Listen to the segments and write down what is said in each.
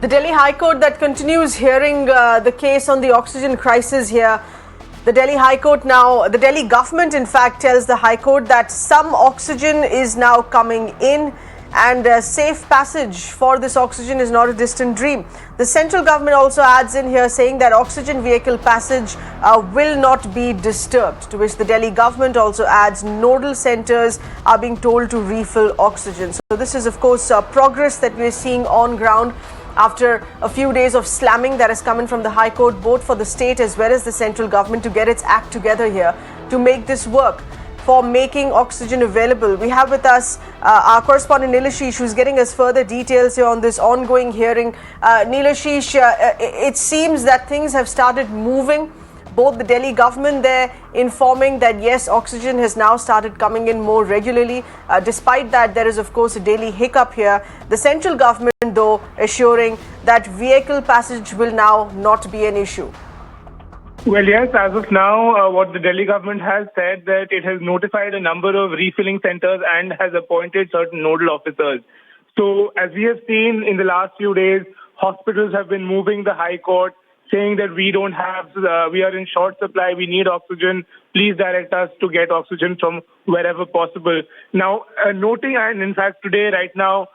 The Delhi High Court that continues hearing the case on the oxygen crisis here. The Delhi High Court now, the Delhi government in fact tells the High Court that some oxygen is now coming in and safe passage for this oxygen is not a distant dream. The central government also adds in here saying that oxygen vehicle passage will not be disturbed, to which the Delhi government also adds nodal centers are being told to refill oxygen. So this is of course progress that we're seeing on ground after a few days of slamming that has come in from the High Court, both for the state as well as the central government to get its act together here to make this work for making oxygen available. We have with us our correspondent Nilashish, who's getting us further details here on this ongoing hearing. Nilashish, it seems that things have started moving. Both the Delhi government there informing that yes, oxygen has now started coming in more regularly. Despite that, there is of course a daily hiccup here. The central government though assuring that vehicle passage will now not be an issue. Well, yes, as of now, what the Delhi government has said that it has notified a number of refilling centers and has appointed certain nodal officers. So as we have seen in the last few days, hospitals have been moving the High Court, saying that we are in short supply, we need oxygen, please direct us to get oxygen from wherever possible. Now, noting, and in fact today, right now,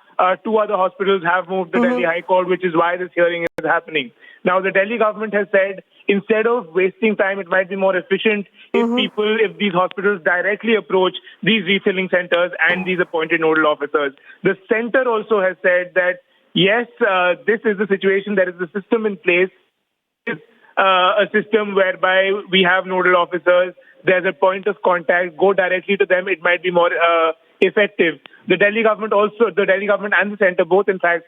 two other hospitals have moved to Delhi High Court, which is why this hearing is happening. Now, the Delhi government has said, instead of wasting time, it might be more efficient if these hospitals directly approach these refilling centers and these appointed nodal officers. The center also has said that, yes, this is the situation, there is a system in place. A system whereby we have nodal officers, there's a point of contact, go directly to them, it might be more effective. The Delhi government and the centre both in fact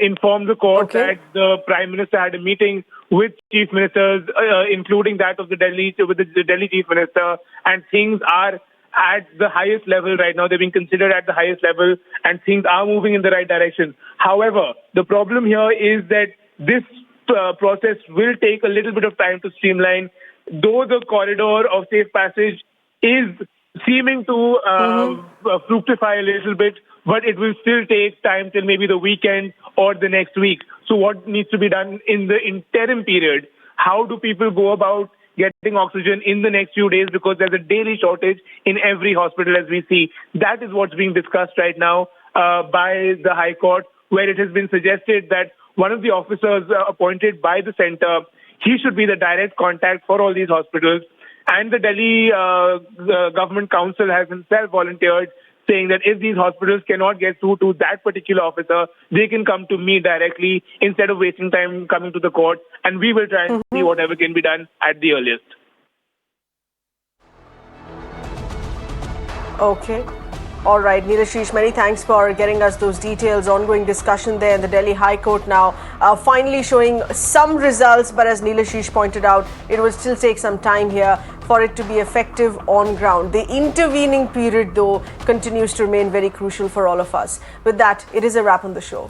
informed the court that the Prime Minister had a meeting with chief ministers, including that of the Delhi chief minister, and things are at the highest level right now. They're being considered at the highest level and things are moving in the right direction. However, the problem here is that this process will take a little bit of time to streamline, though the corridor of safe passage is seeming to fructify a little bit, but it will still take time till maybe the weekend or the next week. So what needs to be done in the interim period? How do people go about getting oxygen in the next few days, because there's a daily shortage in every hospital as we see. That is what's being discussed right now by the High Court, where it has been suggested that one of the officers appointed by the centre, he should be the direct contact for all these hospitals. And the Delhi Government Council has himself volunteered, saying that if these hospitals cannot get through to that particular officer, they can come to me directly instead of wasting time coming to the court. And we will try and see whatever can be done at the earliest. Okay. All right, Nilashish, many thanks for getting us those details. Ongoing discussion there in the Delhi High Court now, finally showing some results. But as Nilashish pointed out, it will still take some time here for it to be effective on ground. The intervening period, though, continues to remain very crucial for all of us. With that, it is a wrap on the show.